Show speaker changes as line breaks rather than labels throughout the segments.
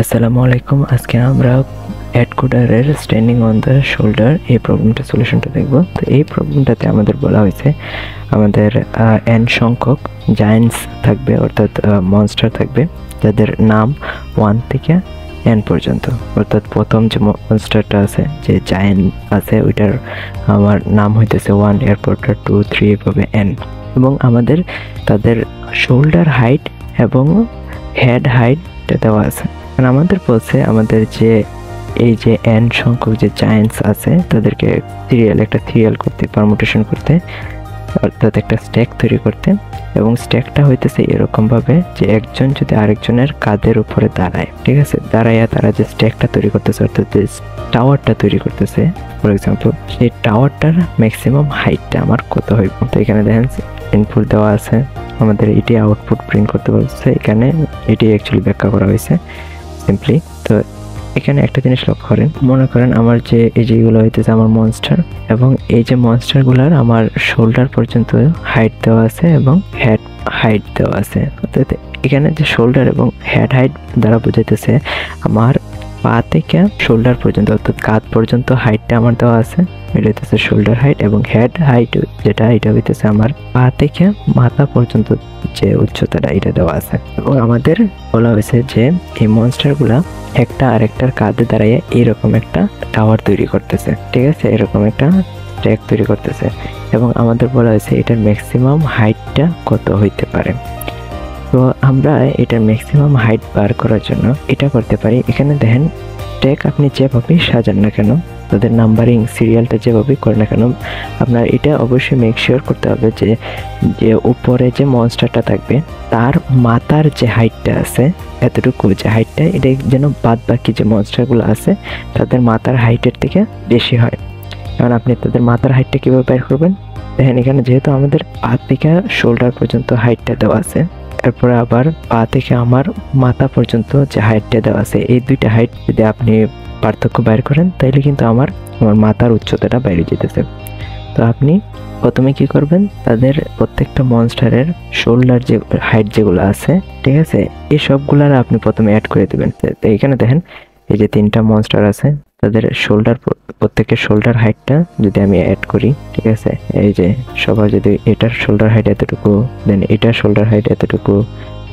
আসসালামু আলাইকুম। আজকে আমরা অ্যাড কোডারের স্ট্যান্ডিং অন দ্য শোল্ডার এই প্রবলেমটা সলিউশনটা দেখব। তো এই প্রবলেমটাতে আমাদের বলা হয়েছে আমাদের n সংখ্যক জায়ান্টস থাকবে, অর্থাৎ মনস্টার থাকবে যাদের নাম 1 থেকে n পর্যন্ত। অর্থাৎ প্রথম যে মনস্টারটা আছে, যে জায়ান্ট আছে, ওইটার আমার নাম হইতেছে 1, এরপরটা 2, 3 এভাবে n। এবং আমাদের তাদের শোল্ডার হাইট এবং হেড হাইট দেওয়া আছে। আমাদের বলছে আমাদের যে এই যে n সংখ্যক যে জায়ান্টস আছে তাদেরকে একটা সিরিয়াল করতে, পারমুটেশন করতে, অর্থাৎ একটা স্ট্যাক তৈরি করতে। এবং স্ট্যাকটা হইতেছে এরকম ভাবে যে একজন যদি আরেকজনের কাঁধের উপরে দাঁড়ায়, ঠিক আছে, দাঁড়াইয়া তারা যে স্ট্যাকটা তৈরি করতেছে, অর্থাৎ যে টাওয়ারটা তৈরি করতেছে, ফর এক্সাম্পল সেই টাওয়ারটার ম্যাক্সিমাম হাইটটা আমার কত হইব। তো এখানে দেখেন ইনপুট দেওয়া আছে, আমাদের এটি আউটপুট প্রিন্ট করতে বলছে। এখানে এটি অ্যাকচুয়ালি ব্যাখ্যা করা হয়েছে সিম্পলি। তো এখানে একটা জিনিস লক্ষ্য করেন, মনে করেন আমার যে এই যেগুলো হইতেছে আমার মনস্টার, এবং এই যে মনস্টারগুলোর আমার শোল্ডার পর্যন্ত হাইট দেওয়া আছে এবং হেড হাইট দেওয়া আছে। অর্থাৎ এখানে যে শোল্ডার এবং হেড হাইট দ্বারা বোঝাইতেছে আমার পা থেকে শোল্ডার পর্যন্ত, অর্থাৎ কাঁধ পর্যন্ত হাইটটা আমার দেওয়া আছে, এটা হইতেছে শোল্ডার হাইট। এবং হেড হাইট যেটা, এটা হইতেছে আমার পা থেকে মাথা পর্যন্ত যে উচ্চতাটা, এটা দেওয়া আছে। এবং আমাদের বলা হয়েছে যে এই মনস্টারগুলা একটা আরেকটার কাঁধে দাঁড়াইয়ে এইরকম একটা টাওয়ার তৈরি করতেছে, ঠিক আছে, এরকম একটা ট্র্যাক তৈরি করতেছে। এবং আমাদের বলা হয়েছে এটার ম্যাক্সিমাম হাইটটা কত হইতে পারে। তো আমরা এটার ম্যাক্সিমাম হাইট বার করার জন্য এটা করতে পারি। এখানে দেখেন ট্র্যাক আপনি যেভাবেই সাজান না কেন, তাদের নাম্বারিং সিরিয়ালটা যেভাবেই করেন না কেন, আপনার এটা অবশ্যই মেক শিওর করতে হবে যে যে উপরে যে মনস্টারটা থাকবে তার মাথার যে হাইটটা আছে, এতটুকু যে হাইটটা, এটা যেন বাদ বাকি যে মনস্টারগুলো আছে তাদের মাথার হাইটের থেকে বেশি হয়। কারণ আপনি তাদের মাথার হাইটটা কীভাবে বের করবেন, দেখেন এখানে যেহেতু আমাদের পা থেকে শোল্ডার পর্যন্ত হাইটটা দেওয়া আছে, এরপরে আবার পা থেকে আমার মাথা পর্যন্ত যে হাইটটা দেওয়া আছে, এই দুইটা হাইট যদি আপনি পার্থক্য বাইর করেন তাইলে কিন্তু আমার মাথার উচ্চতাটা বাইরে যেতেছে। তো আপনি প্রথমে কি করবেন, তাদের প্রত্যেকটা মনস্টারের শোল্ডার যে হাইট যেগুলো আছে, ঠিক আছে, এই সবগুলার আপনি প্রথমে অ্যাড করে দেবেন। তো এখানে দেখেন এই যে 3টা মনস্টার আছে, তাদের শোল্ডার, প্রত্যেকের শোল্ডার হাইটটা যদি আমি অ্যাড করি, ঠিক আছে, এই যে সবার যদি এটার শোল্ডার হাইট এতটুকু, দেন এটার শোল্ডার হাইট এতটুকু,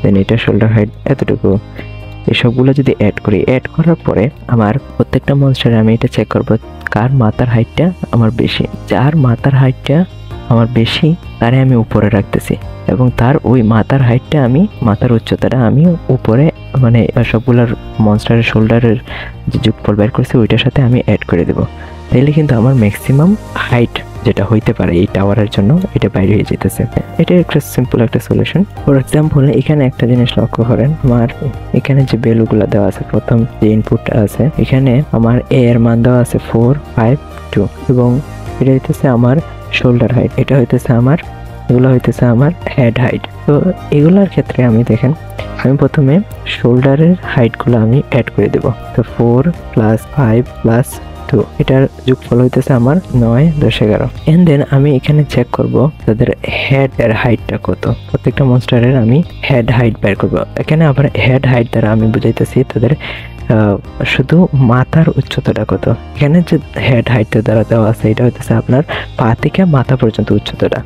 দেন এটার শোল্ডার হাইট এতটুকু, এই সবগুলো যদি অ্যাড করি, অ্যাড করার পরে আমার প্রত্যেকটা মনস্টারে আমি এটা চেক করব কার মাথার হাইটটা আমার বেশি। যার মাথার হাইটটা আমার বেশি তারে আমি উপরে রাখতেছি, এবং তার ওই মাথার হাইটটা আমি, মাথার উচ্চতাটা আমি উপরে, মানে সবগুলোর মনস্টারের শোল্ডারের যে যোগফল বের করছি ওইটার সাথে আমি অ্যাড করে দেব। তাইলে কিন্তু আমার ম্যাক্সিমাম হাইট যেটা হইতে পারে এই টাওয়ারের জন্য, এটা বাইরে হয়ে যেতেছে। এটা একটা সিম্পল একটা সলিউশন। ফর এক্সাম্পল এখানে একটা জিনিস লক্ষ্য করেন, আমার এখানে যে ভ্যালুগুলো দেওয়া আছে, প্রথম যে ইনপুটটা আছে, এখানে আমার এ এর মান দেওয়া আছে 4, 5, 2, এবং এটা হইতেছে আমার শোল্ডার হাইট, এটা হইতেছে আমার, এগুলো হইতেছে আমার হেড হাইট। তো এগুলোর ক্ষেত্রে আমি দেখেন, আমি প্রথমে শোল্ডারের হাইটগুলো আমি অ্যাড করে দেব। তো 4 + 5 + 2, এটার যোগফল হইতেছে আমার 9, 10, 11। এন্ড দেন আমি এখানে চেক করব তাদের হেড এর হাইটটা কত। প্রত্যেকটা মনস্টারের আমি হেড হাইট বের করব। এখানে আবার হেড হাইট দ্বারা আমি বুঝাইতেছি তাদের শুধু মাথার উচ্চতাটা কত। এখানে যে হেড হাইটটা দ্বারা দেওয়া আছে, এটা হইতেছে আপনার পা থেকে মাথা পর্যন্ত উচ্চতাটা।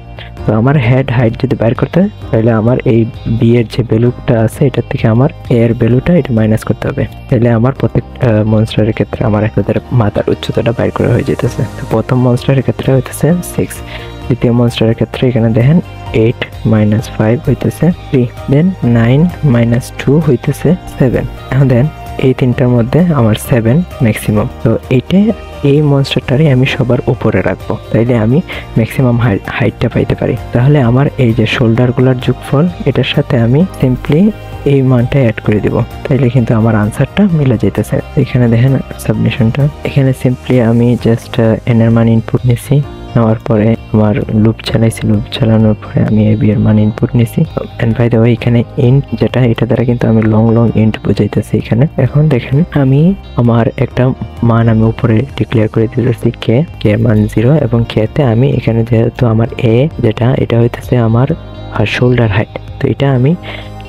তো আমার হেড হাইট যদি বাইর করতে হয়, তাহলে আমার এই বি এর যে ভ্যালুটা আছে এটার থেকে আমার এ এর ভ্যালুটা এটা মাইনাস করতে হবে। তাহলে আমার প্রত্যেক মনস্টারের ক্ষেত্রে আমার তাদের মাথার উচ্চতাটা বাইর করা হয়ে যেতেছে। তো প্রথম মনস্টারের ক্ষেত্রে হইতেছে 6, দ্বিতীয় মনস্টারের ক্ষেত্রে এখানে দেখেন 8 - 5 হইতেছে 3, দেন 9 - 2 হইতেছে 7। এখন দেন এই তিনটার মধ্যে আমার 7 ম্যাক্সিমাম। তো এই মনস্টারটারে আমি সবার উপরে রাখবো, তাইলে আমি ম্যাক্সিমাম হাইটটা পাইতে পারি। তাহলে আমার এই যে শোল্ডারগুলোর যোগফল, এটার সাথে আমি সিম্পলি এই মানটা অ্যাড করে দিব, তাইলে কিন্তু আমার আনসারটা মিলে যেতেছে। এখানে দেখেন সাবমিশনটা, এখানে সিম্পলি আমি জাস্ট এন এর মান ইনপুট নিছি, নেওয়ার পরে আমার লুপ চালাইছি, লুপ চালানোর পরে আমি এ বি এর মান ইনপুট নিছি। এন্ড বাই দ্য ওয়ে এখানে ইন্ট যেটা, এটা দ্বারা কিন্তু আমি লং ইন্ট বুঝাইতেছি এখানে। এখন দেখেন আমি আমার একটা মান আমি উপরে ডিক্লেয়ার করে দিতেছি কে এর মান 0, এবং কে তে আমি এখানে যেহেতু আমার এ যেটা, এটা হইতেছে আমার শোল্ডার হাইট, তো এটা আমি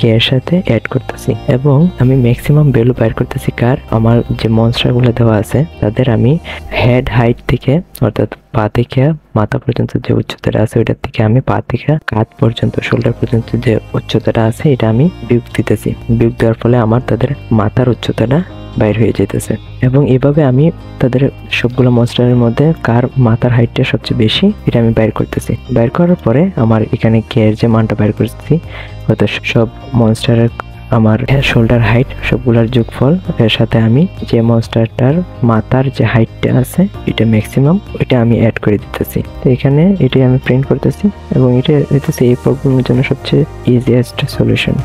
কে এর সাথে অ্যাড করতেছি এবং আমি ম্যাক্সিমাম ভ্যালু বের করতেছি কার, আমার যে মনস্টারগুলো দেওয়া আছে তাদের আমি হেড হাইট থেকে অর্থাৎ পা থেকে মাথা পর্যন্ত যে উচ্চতাটা আছে ওইটার থেকে আমি পা থেকে কাঁধ পর্যন্ত শোল্ডার পর্যন্ত যে উচ্চতাটা আছে এটা আমি বিয়োগ দিতেছি। বিয়োগ দেওয়ার ফলে আমার তাদের মাথার উচ্চতাটা বাইর হয়ে যেতেছে এবং এভাবে আমি তাদের সবগুলো মনস্টারের মধ্যে কার মাথার হাইটটা সবচেয়ে বেশি এটা আমি বাইর করতেছি। বাইর করার পরে আমার এখানে কে এর যে মানটা বাইর করতেছি অর্থাৎ সব মনস্টারের আমার শোল্ডার হাইট সবগুলোর যোগফল এর সাথে আমি যে মনস্টারটার মাথার যে হাইটটা আছে এটা ম্যাক্সিমাম এটা আমি অ্যাড করে দিতেছি। তো এখানে এটাই আমি প্রিন্ট করতেছি এবং এটা হইতেছে এই প্রবলেমের জন্য সবচেয়ে ইজিয়েস্ট সলিউশন।